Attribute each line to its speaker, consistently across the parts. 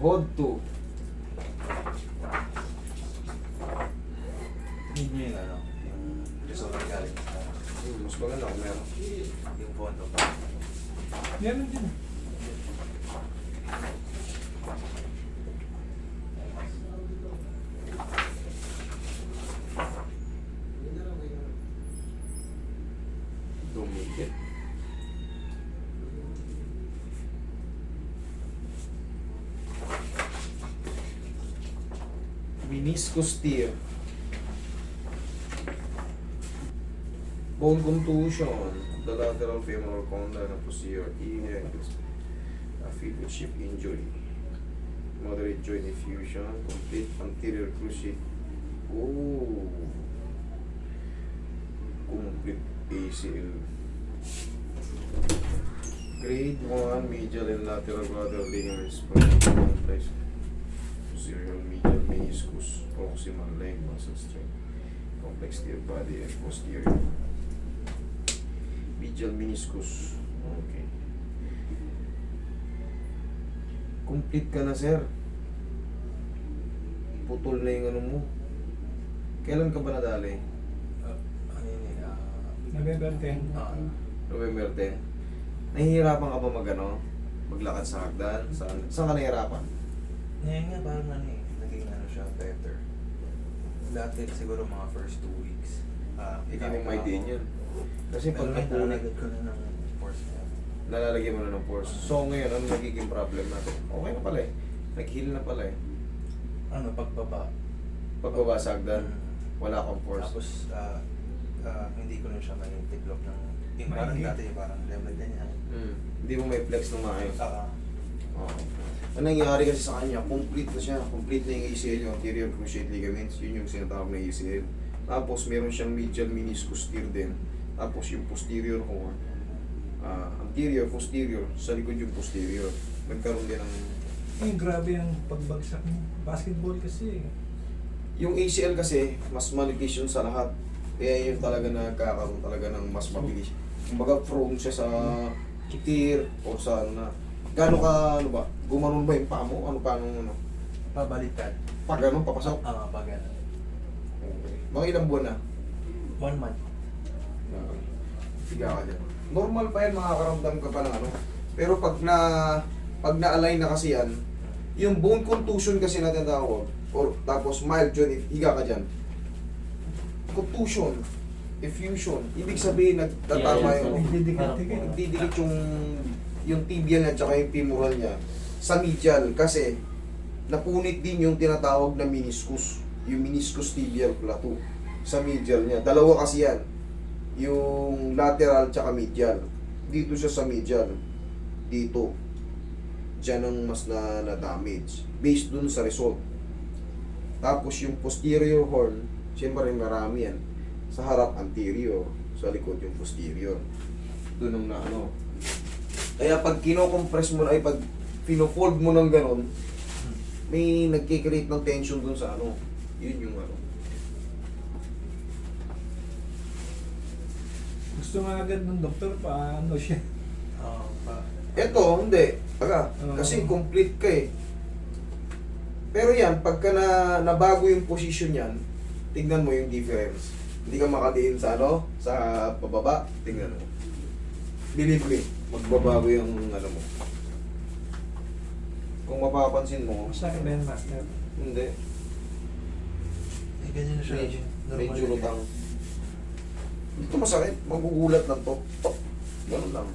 Speaker 1: Hold to.
Speaker 2: Need nyo yung ano, yung result na galing sa
Speaker 1: Mas maganda kung meron.
Speaker 2: yung fondo pa.
Speaker 3: Meron din.
Speaker 1: Dumikit. Meniscus tear. Bone contusion. The lateral femoral condyle and posterior iliacus. A field chip injury. Moderate joint effusion. Complete anterior cruciate. Oh. Complete ACL. Grade 1 medial and lateral radial ligaments. Complex. Posterior medial meniscus. Proximal leg muscle strain. Complex tear body and posterior. Medial meniscus. Okay. Complete ka na, sir. Putol na yung ano mo. Kailan ka ba nadali?
Speaker 2: Ano yun eh,
Speaker 3: November 10.
Speaker 1: November 10. Nahihirapan ka ba maglakad sa hagdan? Saan ka nahihirapan?
Speaker 2: ngayon nga parang ano eh, naging ano siya, better. Dati siguro mga first 2 weeks.
Speaker 1: Hindi mo may din yun. Kasi pag napunit,
Speaker 2: napunit ko na ng force niya.
Speaker 1: nalalagyan mo na ng force. So ngayon, ano nagiging problem natin? Okay na pala eh. Nag-heal na pala eh.
Speaker 2: Ano, pagbaba.
Speaker 1: Pagbaba sa hagdan, wala kang force.
Speaker 2: Tapos, hindi ko na siya may tiklop ng, yung parang
Speaker 3: Maigi.
Speaker 2: dati, parang level ganyan.
Speaker 1: Hindi mo may flex ng maayos.
Speaker 2: Saka,
Speaker 1: Okay. Ang nangyari kasi sa kanya, complete na siya. Complete na yung ACL, yung anterior cruciate ligaments. Yun yung sinatawag na ACL. Tapos meron siyang medial meniscus tear din. Tapos yung posterior horn. Anterior, posterior. Sa likod yung posterior. Nagkaroon din ng...
Speaker 3: Ay, grabe ang pagbagsak mo. Basketball kasi.
Speaker 1: Yung ACL kasi, mas manipis yun sa lahat. Kaya yun talaga nagkakaroon talaga ng mas mabilis. Kumbaga prone siya sa tear o sa ano na. Gano'n ka, ano ba? Gumanon ba yung paa mo? Ano paano, ano?
Speaker 2: pabaliktad.
Speaker 1: Pag ano, papasok?
Speaker 2: Pag ano.
Speaker 1: Okay. Mga ilang buwan na?
Speaker 2: 1 month.
Speaker 1: Siga ka dyan. Normal pa yan, makakaramdam ka pa ng ano. Pero pag na-align na kasi yan, yung bone contusion kasi natin tawag, or tapos mild joint, higa ka dyan. Contusion, effusion, ibig sabihin nagtatama yung,
Speaker 3: Nagdidikit-dikit.
Speaker 1: nagdidikit yung tibial niya tsaka yung femoral niya sa medial kasi napunit din yung tinatawag na meniscus, yung meniscus tibial plateau sa medial niya. Dalawa kasi yan, yung lateral tsaka medial. Dito siya sa medial, dito. Diyan ang mas na-damage based dun sa result. Tapos yung posterior horn, siyempre marami yan. Sa harap anterior, sa likod yung posterior. Doon ang na ano. Kaya pag kino-compress mo na, ay pag pino-fold mo ng ganon, may nagkikreate ng tension dun sa ano. Yun yung ano.
Speaker 3: Gusto nga agad ng doktor, paano siya?
Speaker 1: Eto, hindi. Kasi complete ka eh. Pero yan, pagka nabago yung position yan, tignan mo yung difference. Hindi ka makadiin sa ano, sa pababa, tignan mo. Believe me, magbabago yung ano mo. Kung mapapansin mo,
Speaker 3: Masakit ba yan, master?
Speaker 1: hindi.
Speaker 2: Eh, ganyan na siya.
Speaker 1: Medyo lutang. Dito masakit, magugulat lang to. Tok. Ganun lang.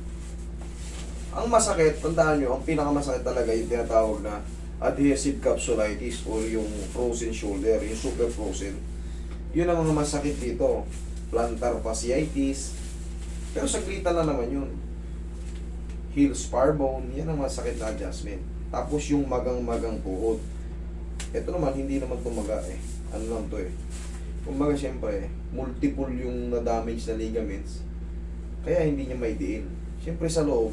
Speaker 1: Ang masakit, tandaan nyo, ang pinakamasakit talaga yung tinatawag na adhesive capsulitis or yung frozen shoulder, yung super frozen. Yun ang mga masakit dito. Plantar fasciitis. Pero saglitan na naman yun. Heel spar bone, yan ang masakit na adjustment. Tapos yung magang-magang tuhod. Ito naman, hindi naman tumaga eh. Ano lang to eh. Kumbaga siyempre, multiple yung na-damage na ligaments. Kaya hindi niya maidiin. Siyempre sa loob,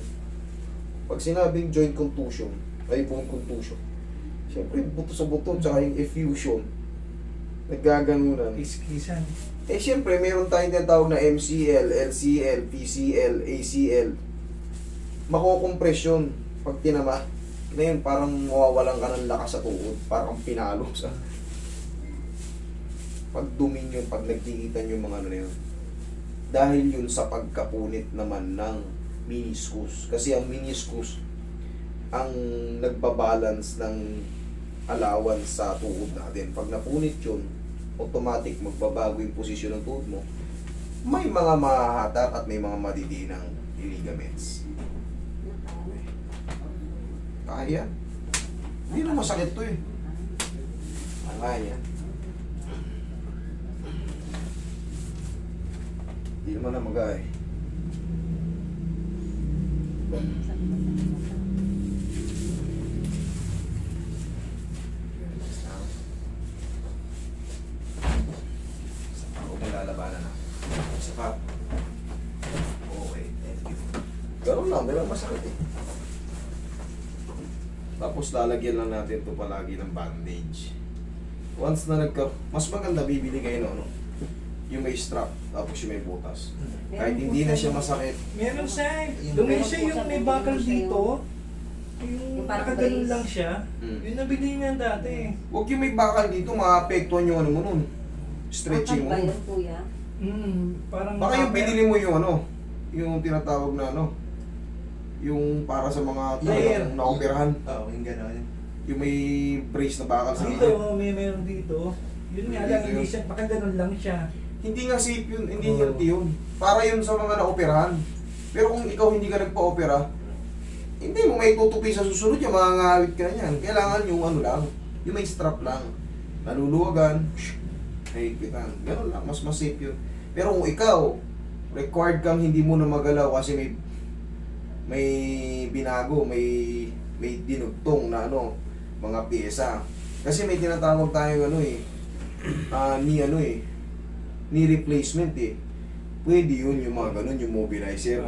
Speaker 1: pag sinabing joint contusion, ay bone contusion, siyempre buto sa buto, tsaka yung effusion, naggaganunan.
Speaker 3: Kiskisan.
Speaker 1: Eh siyempre, meron tayong tinatawag na MCL, LCL, PCL, ACL. Makokompresyon pag tinama. Ngayon, parang mawawalan ka ng lakas sa tuhod. Parang pinalo sa... Pag dominion, pag nagkikita yung mga ano na yun. Dahil yun sa pagkapunit naman ng meniscus. Kasi ang meniscus, ang nagbabalance ng allowance sa tuhod natin. Pag napunit yun, automatic magbabago yung posisyon ng tuhod mo. May mga mahahatak at may mga madidinang ligaments. Kaya. Hindi na masakit to eh. Kaya. Hindi naman na magay. Ako may lalabanan na. Isa pa. Okay, thank you. Ganun lang, may lang masakit eh. Tapos lalagyan lang natin ito palagi ng bandage. Once na mas maganda bibili kayo no, yung may strap, tapos yung may butas. Kahit hindi na siya masakit.
Speaker 3: Meron siya eh. Doon siya yung may bakal dito. Yung nakaganon lang siya. Yung nabili niya dati eh.
Speaker 1: Huwag yung may bakal dito, maapektuhan yung ano mo nun. Stretching mo.
Speaker 4: Bakal ba yun, kuya?
Speaker 3: Parang
Speaker 1: Baka yung binili mo yung ano, yung tinatawag na ano, yung para sa mga
Speaker 3: Layer.
Speaker 1: naoperahan.
Speaker 2: Oo, yung gano'n.
Speaker 1: Yung may brace na bakal sa
Speaker 3: Dito,
Speaker 1: gilid.
Speaker 3: meron dito. Yun nga
Speaker 1: Dito
Speaker 3: lang,
Speaker 1: yun.
Speaker 3: hindi siya, baka ganun lang siya.
Speaker 1: Hindi nga safe yun, hindi healthy yun. Para yun sa mga naoperahan. Pero kung ikaw hindi ka nagpa-opera, hindi mo may tutupi sa susunod yung mangangawit ka na yan. Kailangan yung ano lang, yung may strap lang. Naluluwagan, nahigitan. Ganun lang, mas safe yun. Pero kung ikaw, required kang hindi mo na magalaw kasi may binago, may dinugtong na ano, mga pyesa. Kasi may tinatawag tayong ano eh, ni replacement eh. Pwede yun yung mga ganun, yung mobilizer.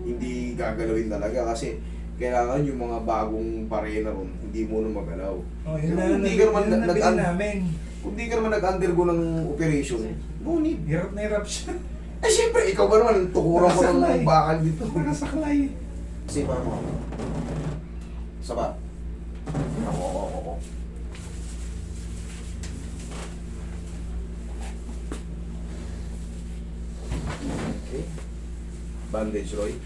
Speaker 1: Hindi gagalawin talaga kasi kailangan yung mga bagong parena ron, hindi mo na magalaw.
Speaker 3: Oh, yun
Speaker 1: Pero
Speaker 3: na,
Speaker 1: hindi ka naman
Speaker 3: yun na nabili namin.
Speaker 1: kung di ka naman nag-undergo ng operation, no need.
Speaker 3: Hirap na hirap siya.
Speaker 1: Eh syempre, ikaw ba naman, tukuran ko
Speaker 3: Nakasaklay.
Speaker 1: ng bakal dito.
Speaker 3: Nakasaklay.
Speaker 1: Sipa mo. Saba. Oo. Okay. Bandage, Roy.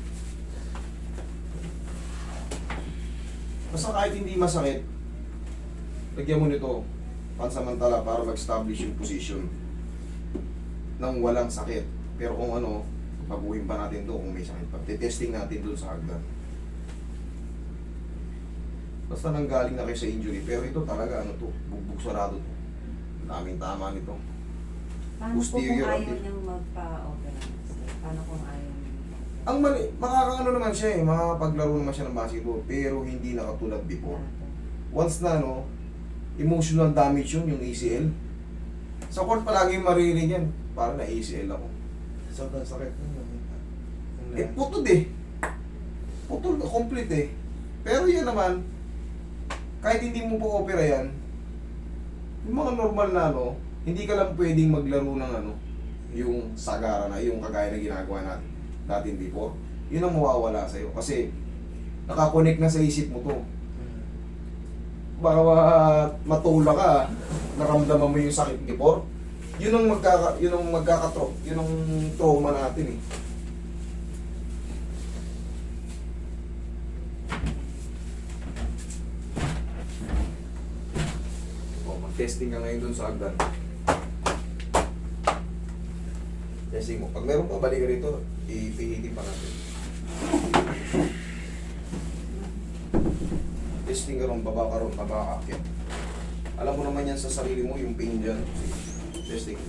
Speaker 1: Basta kahit hindi masakit, lagyan mo nito pansamantala para mag-establish yung position nang walang sakit. Pero kung ano, baguhin pa natin to kung may sakit pa. Testing natin doon sa hagdan. Basta nanggaling na kayo sa injury. Pero ito talaga, ano to, bugbog sarado to. Ang daming tama nito.
Speaker 4: Paano po kung
Speaker 1: Posterior
Speaker 4: ayaw
Speaker 1: anterior.
Speaker 4: niyang magpa-opera? Paano kung ayaw niya?
Speaker 1: Ang mali, makakaano naman siya eh, makakapaglaro naman siya ng basketball. Pero hindi na katulad before. Once na ano, emotional damage yun, yung ACL. Sa court palagi maririnig yan. Para na ACL ako.
Speaker 2: Sobrang sakit nun.
Speaker 1: Eh, putol eh. Putol, complete eh. Pero yan naman, kahit hindi mo po opera yan, yung mga normal na ano, hindi ka lang pwedeng maglaro ng ano, yung sagara na, yung kagaya na ginagawa natin before. Yun ang mawawala sa'yo. Kasi, nakakonect na sa isip mo to. Baka matula ka, naramdaman mo yung sakit before. Yun ang yun ang trauma natin eh. Mag-testing ka ngayon dun sa hagdan. Testing mo. Pag meron pa, balik ka rito, ipihitin pa natin. Testing ka ron, baba ka ron, baba ka akyat. Alam mo naman yan sa sarili mo, yung pain dyan. Testing.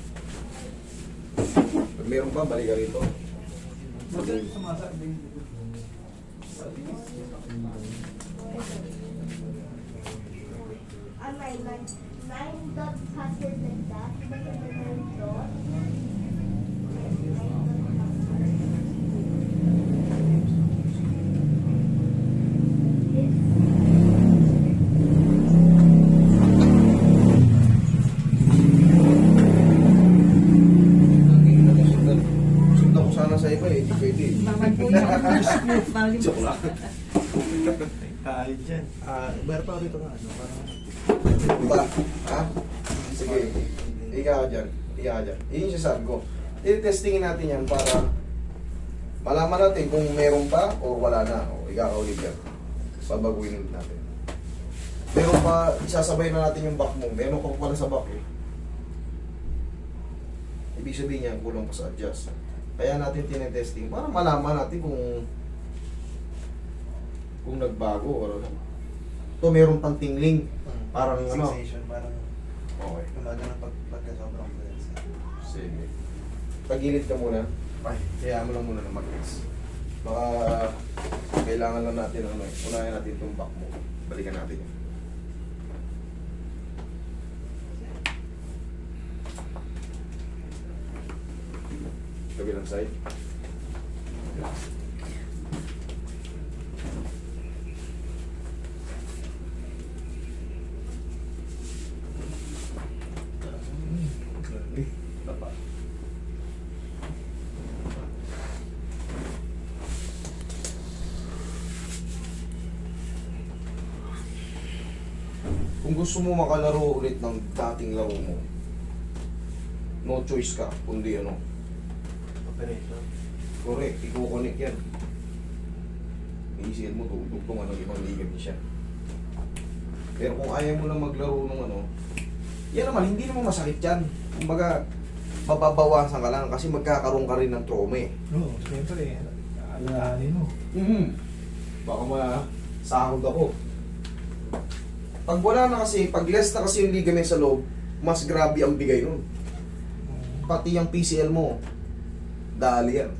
Speaker 1: Pag meron pa, balik ka rito.
Speaker 3: Sumasak din.
Speaker 5: On my nine dot password like that. But on the nine dot.
Speaker 1: Sundan ko sana sa iba eh, hindi pwede.
Speaker 4: Bawal po yan. Bawal po.
Speaker 1: Joke lang.
Speaker 3: Tayo dyan. Bar pa rito nga, ano, parang...
Speaker 1: Ba? Ha? Sige. Higa ka dyan. Higa ka dyan. Yun yung sasabi ko. I-testingin natin yan para malaman natin kung meron pa o wala na. O, higa ka ulit yan. Babaguhin ulit natin. Meron pa, isasabay na natin yung back mo. Meron ka pala sa back eh. Ibig sabihin niya, kulang pa sa adjust. Kaya natin tinetesting para malaman natin kung nagbago or ano. Ito meron pang tingling. Parang ano.
Speaker 3: Sensation, parang
Speaker 1: Okay.
Speaker 3: gumagana pagka sobrang bilis.
Speaker 1: Sige. Tagilid ka muna. Ay, kaya mo lang muna na mag-rest. Baka kailangan lang natin ano, unahin natin itong back mo. Balikan natin yun. Kabilang side.
Speaker 3: Grabe.
Speaker 1: Tapa. Kung gusto mo makalaro ulit ng dating laro mo, no choice ka, kundi ano,
Speaker 3: Operation.
Speaker 1: correct, i-connect yan. ACL mo, tugtungan ng ibang ligament siya. Pero kung ayaw mo lang maglaro ng ano, yan naman, hindi naman masakit yan. Kumbaga, mababawasan ka lang kasi magkakaroon ka rin ng trauma eh.
Speaker 3: Oo, siyempre, alahanin mo.
Speaker 1: Baka masahod ako. Pag wala na kasi, pag less na kasi yung ligament sa loob, mas grabe ang bigay nun. Pati yung PCL mo, dali yan.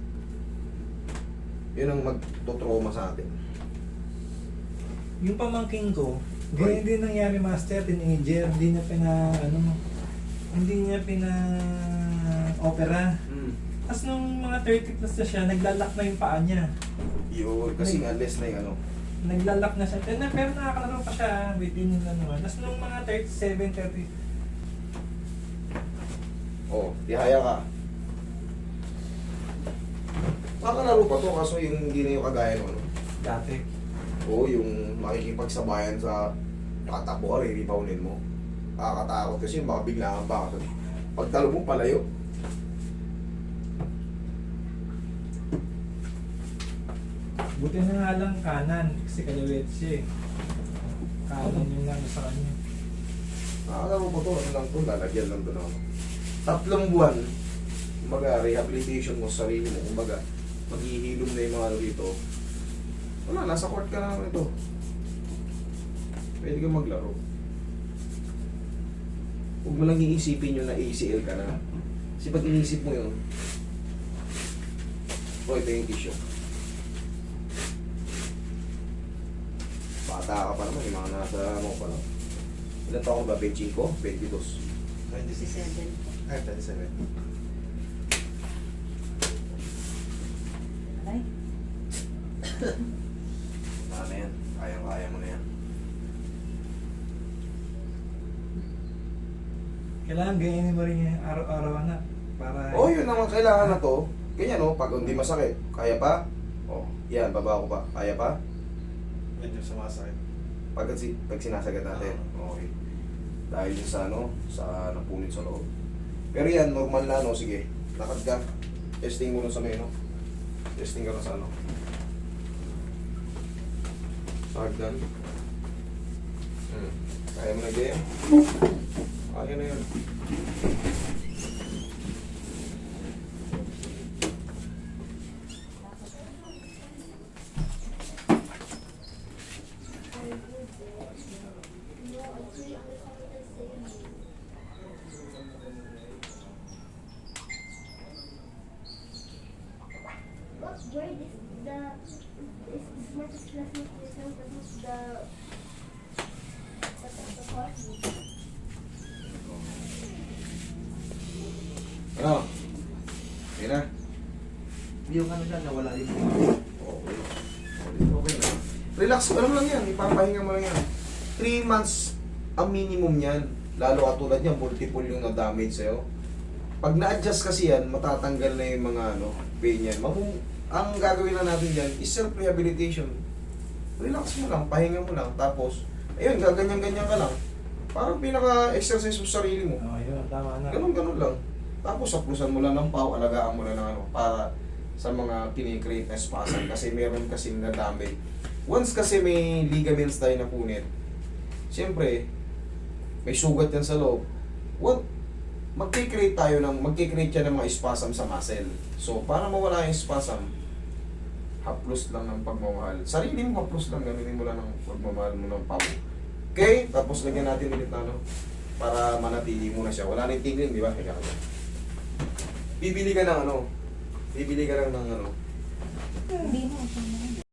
Speaker 1: Yun ang magtotrauma sa atin.
Speaker 3: Yung pamangking ko,
Speaker 1: Right.
Speaker 3: ganyan din nangyari, master, teenager, hindi niya opera. Tapos nung mga 30 plus na siya, naglalak na yung paa niya.
Speaker 1: Yun, kasi nga less na yung ano.
Speaker 3: Naglalak na siya. Pero nakakalaro pa siya within yung ano. Tapos nung mga 37, 30,
Speaker 1: Oh, tihaya ka. Makalaro pa to, kaso yung hindi na yung kagaya ng ano.
Speaker 3: dati.
Speaker 1: Oo, yung makikipagsabayan sa tatakbo ka, re-reboundin mo. Nakakatakot kasi baka bigla kang baka. Pagtalo mo, palayo.
Speaker 3: Buti na nga lang kanan, kasi kalawet siya eh. Kanan yung lang sa kanya.
Speaker 1: Nakakalaro pa to, ano lang to, lalagyan lang to na ano. 3 buwan, kumbaga, rehabilitation mo sa sarili mo, kumbaga, maghihilom na yung mga ano dito. Wala, nasa court ka na naman ito. Pwede kang maglaro. Huwag mo lang iisipin yun na ACL ka na. Kasi pag inisip mo yun, ito yung tissue. Bata ka pa naman, yung mga nasa ano pa lang. Ilan taon ba? 25? 22?
Speaker 2: 27.
Speaker 4: Ay,
Speaker 2: 27.
Speaker 4: Alay.
Speaker 1: Ano yan? Kaya mo na yan.
Speaker 3: Kailangan ganyanin mo rin yung araw-araw na. Para...
Speaker 1: Oh, yun naman kailangan na to. Ganyan no, pag hindi masakit. Kaya pa? Oh, yan, baba ko pa. Kaya pa?
Speaker 2: Medyo sumasakit.
Speaker 1: Pag sinasagat natin. Okay. Dahil yun sa ano, sa napunit sa loob. Pero yan, normal na ano, sige. Lakad ka. Testing mo na sa may ano. Testing ka na sa ano. Sa hagdan. Kaya mo na ganyan. Kaya na yun.
Speaker 5: What word is the smart classmate yourself that is the party?
Speaker 1: Ano? Okay na?
Speaker 2: Yung ano dyan, nawala yung
Speaker 1: Okay. Okay na. Relax, ano lang yan, ipapahinga mo lang yan. 3 months ang minimum yan. Lalo katulad yan, multiple yung na-damage sa'yo. Pag na-adjust kasi yan, matatanggal na yung mga ano, pain yan. Ang gagawin na natin dyan is self-rehabilitation. relax mo lang, pahinga mo lang, tapos, ayun, gaganyan-ganyan ka lang. Parang pinaka-exercise mo sa sarili mo.
Speaker 3: Oh, yun, tama na.
Speaker 1: Ganun lang. Tapos, saplusan mo lang ng pau, alagaan mo lang ng ano, para sa mga kinikreate na spasm, kasi meron kasing nadamage. Once kasi may ligaments tayo napunit, siyempre, may sugat yan sa loob. Well, magkikreate yan ng mga spasm sa muscle. So, para mawala yung spasm, haplos lang ng pagmamahal. Sarili mo haplos lang, gamitin mo lang ng pagmamahal mo ng pau. Okay? Tapos lagyan natin ulit na ano, para manatili muna siya. Wala na yung tingling, di ba? Kaya ka. Bibili ka ng ano, bibili ka lang ng ano,
Speaker 4: Hindi na.